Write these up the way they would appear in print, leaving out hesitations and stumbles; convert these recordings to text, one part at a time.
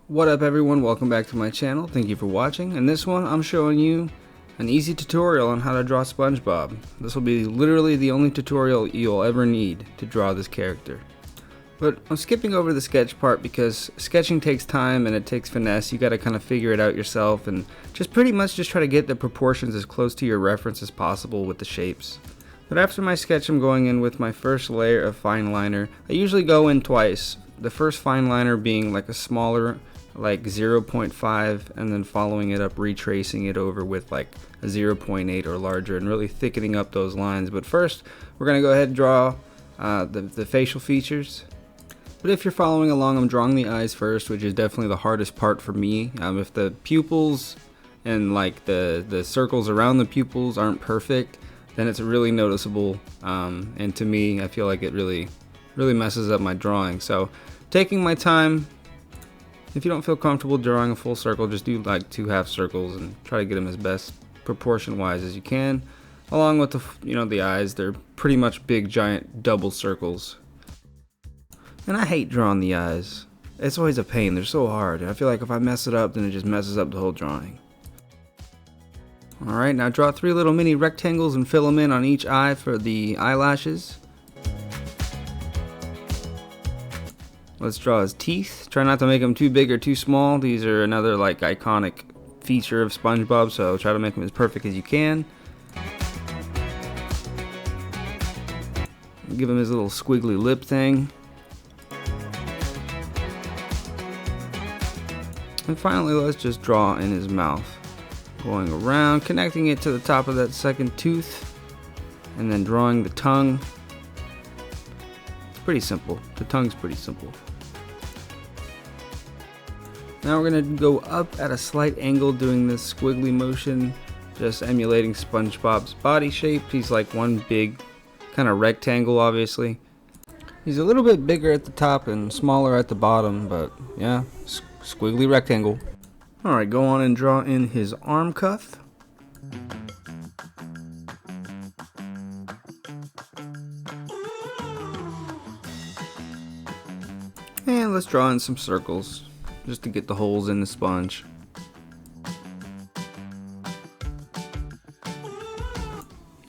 What up everyone, welcome back to my channel. Thank you for watching. In this one I'm showing you an easy tutorial on how to draw SpongeBob. This will be literally the only tutorial you'll ever need to draw this character. But I'm skipping over the sketch part because sketching takes time and it takes finesse. You gotta kind of figure it out yourself and just pretty much just try to get the proportions as close to your reference as possible with the shapes. But after my sketch I'm going in with my first layer of fine liner. I usually go in twice. The first fine liner being like a smaller like 0.5 and then following it up, retracing it over with like a 0.8 or larger and really thickening up those lines. But first we're gonna go ahead and draw the facial features. But if you're following along, I'm drawing the eyes first, which is definitely the hardest part for me. If the pupils and like the circles around the pupils aren't perfect, then it's really noticeable, and to me I feel like it really messes up my drawing. So taking my time. If you don't feel comfortable drawing a full circle, just do like 2 half circles and try to get them as best proportion wise as you can. Along with the eyes, they're pretty much big giant double circles. And I hate drawing the eyes. It's always a pain, they're so hard. I feel like if I mess it up, then it just messes up the whole drawing. Alright, now draw 3 little mini rectangles and fill them in on each eye for the eyelashes. Let's draw his teeth. Try not to make them too big or too small. These are another like iconic feature of SpongeBob, so try to make them as perfect as you can. Give him his little squiggly lip thing. And finally, let's just draw in his mouth. Going around, connecting it to the top of that second tooth, and then drawing the tongue. It's pretty simple. The tongue's pretty simple. Now we're going to go up at a slight angle doing this squiggly motion, just emulating SpongeBob's body shape. He's like one big kind of rectangle, obviously. He's a little bit bigger at the top and smaller at the bottom, but yeah, squiggly rectangle. Alright, go on and draw in his arm cuff. And let's draw in some circles, just to get the holes in the sponge.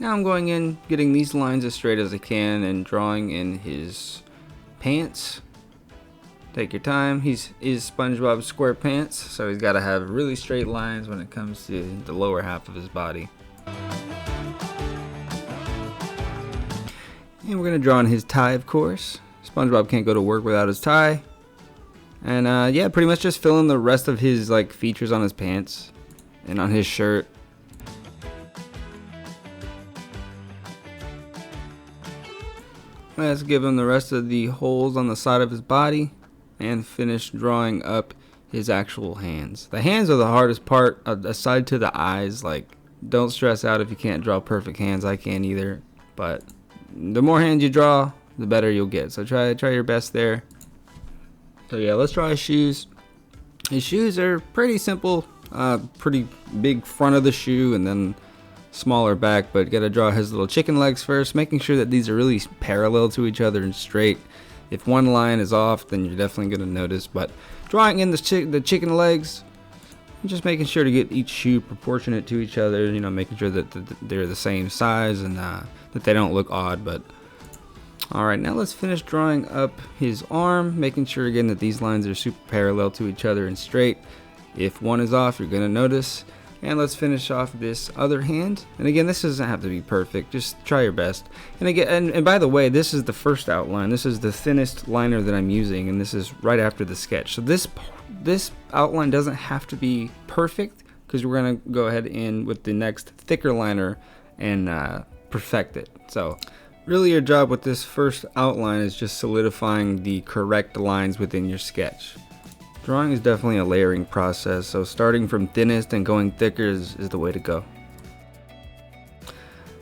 Now I'm going in, getting these lines as straight as I can and drawing in his pants. Take your time. Is SpongeBob SquarePants, so he's got to have really straight lines when it comes to the lower half of his body. And we're going to draw in his tie, of course. SpongeBob can't go to work without his tie. And yeah, pretty much just fill in the rest of his like features on his pants and on his shirt. Let's give him the rest of the holes on the side of his body and finish drawing up his actual hands. The hands are the hardest part, aside to the eyes. Like, don't stress out if you can't draw perfect hands. I can't either, but the more hands you draw, the better you'll get. So try your best there. So yeah, let's draw his shoes. His shoes are pretty simple, pretty big front of the shoe and then smaller back, but gotta draw his little chicken legs first, making sure that these are really parallel to each other and straight. If one line is off, then you're definitely gonna notice. But drawing in the chicken legs, just making sure to get each shoe proportionate to each other, making sure that they're the same size and that they don't look odd. But alright, now let's finish drawing up his arm, making sure again that these lines are super parallel to each other and straight. If one is off, you're gonna notice. And let's finish off this other hand. And again, this doesn't have to be perfect, just try your best. And again, and by the way, this is the first outline. This is the thinnest liner that I'm using, and this is right after the sketch. So this outline doesn't have to be perfect, because we're gonna go ahead in with the next thicker liner and perfect it. So really your job with this first outline is just solidifying the correct lines within your sketch. Drawing is definitely a layering process, so starting from thinnest and going thicker is the way to go.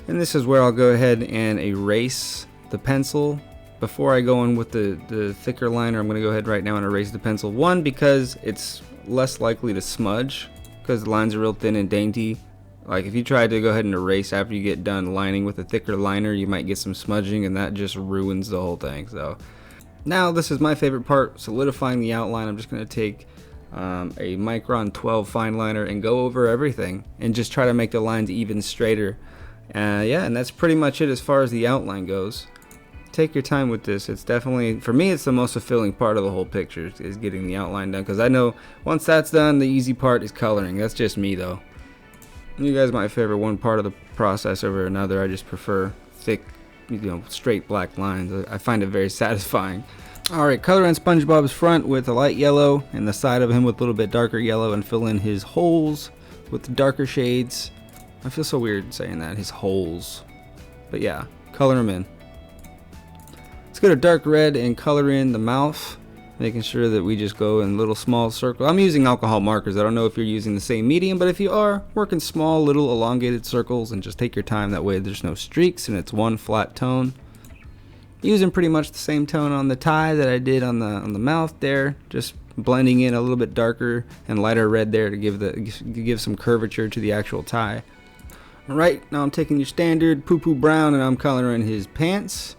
And this is where I'll go ahead and erase the pencil. Before I go in with the thicker liner, I'm going to go ahead right now and erase the pencil. One, because it's less likely to smudge, because the lines are real thin and dainty. Like if you try to go ahead and erase after you get done lining with a thicker liner, you might get some smudging and that just ruins the whole thing. So now this is my favorite part, solidifying the outline. I'm just going to take a Micron 12 fine liner, and go over everything and just try to make the lines even straighter. Yeah, and that's pretty much it as far as the outline goes. Take your time with this. It's definitely, for me, it's the most fulfilling part of the whole picture is getting the outline done, because I know once that's done, the easy part is coloring. That's just me though. You guys might favor one part of the process over another. I just prefer thick, straight black lines. I find it very satisfying. Alright, color in SpongeBob's front with a light yellow and the side of him with a little bit darker yellow, and fill in his holes with the darker shades. I feel so weird saying that, his holes. But yeah, color them in. Let's go to dark red and color in the mouth, making sure that we just go in little small circles. I'm using alcohol markers. I don't know if you're using the same medium, but if you are, work in small little elongated circles and just take your time. That way there's no streaks and it's one flat tone. Using pretty much the same tone on the tie that I did on the mouth there, just blending in a little bit darker and lighter red there to give some curvature to the actual tie. Alright, now I'm taking your standard poo-poo brown and I'm coloring his pants.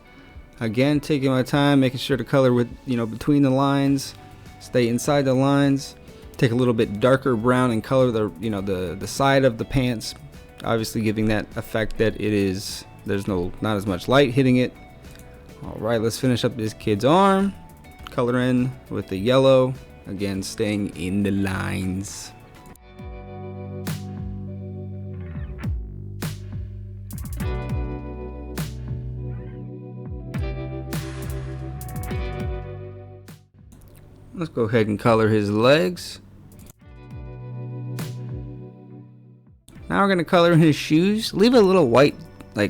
Again, taking my time, making sure to color with, between the lines, stay inside the lines. Take a little bit darker brown and color the side of the pants, obviously giving that effect that there's not as much light hitting it. All right, let's finish up this kid's arm. Color in with the yellow, again staying in the lines. Let's go ahead and color his legs. Now we're going to color in his shoes. Leave a little white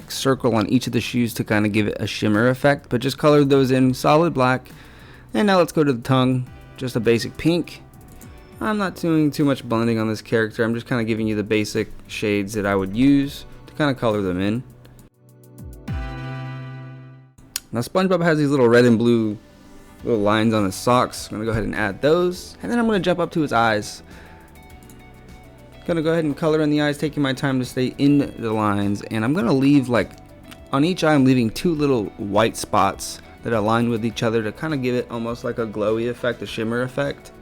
circle on each of the shoes to kind of give it a shimmer effect, but just color those in solid black. And now let's go to the tongue, just a basic pink. I'm not doing too much blending on this character. I'm just kind of giving you the basic shades that I would use to kind of color them in. Now SpongeBob has these little red and blue little lines on his socks. I'm gonna go ahead and add those, and then I'm gonna jump up to his eyes. Gonna go ahead and color in the eyes, taking my time to stay in the lines, and I'm gonna leave on each eye I'm leaving two little white spots that align with each other to kind of give it almost like a glowy effect, a shimmer effect.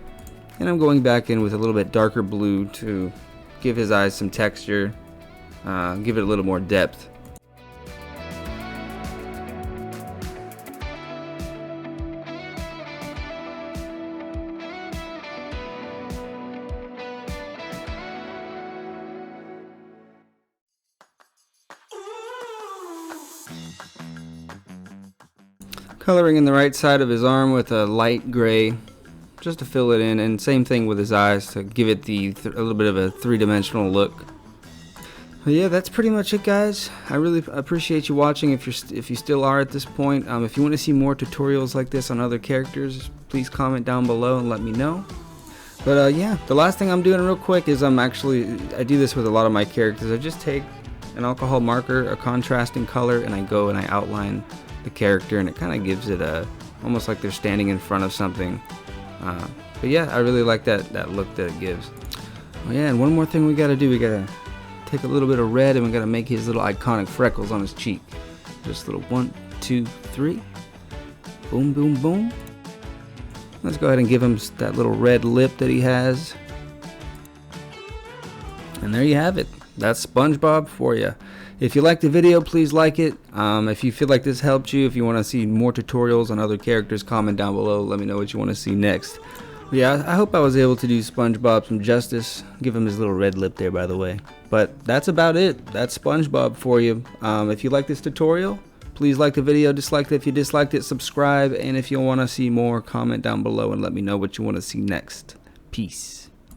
And I'm going back in with a little bit darker blue to give his eyes some texture, give it a little more depth. Coloring in the right side of his arm with a light gray, just to fill it in, and same thing with his eyes to give it a little bit of a three-dimensional look. But yeah, that's pretty much it, guys. I really appreciate you watching. If you still are at this point, if you want to see more tutorials like this on other characters, please comment down below and let me know. But yeah, the last thing I'm doing real quick is I do this with a lot of my characters. I just take an alcohol marker, a contrasting color, and I go and I outline the character, and it kind of gives it almost like they're standing in front of something. But yeah, I really like that look that it gives. Oh yeah, and one more thing we gotta do, we gotta take a little bit of red and we gotta make his little iconic freckles on his cheek. Just a little 1, 2, 3. Boom, boom, boom. Let's go ahead and give him that little red lip that he has. And there you have it. That's SpongeBob for you. If you liked the video, please like it. If you feel like this helped you, if you want to see more tutorials on other characters, comment down below. Let me know what you want to see next. But yeah, I hope I was able to do SpongeBob some justice. Give him his little red lip there, by the way. But that's about it. That's SpongeBob for you. If you like this tutorial, please like the video. Dislike it if you disliked it. Subscribe. And if you want to see more, comment down below and let me know what you want to see next. Peace.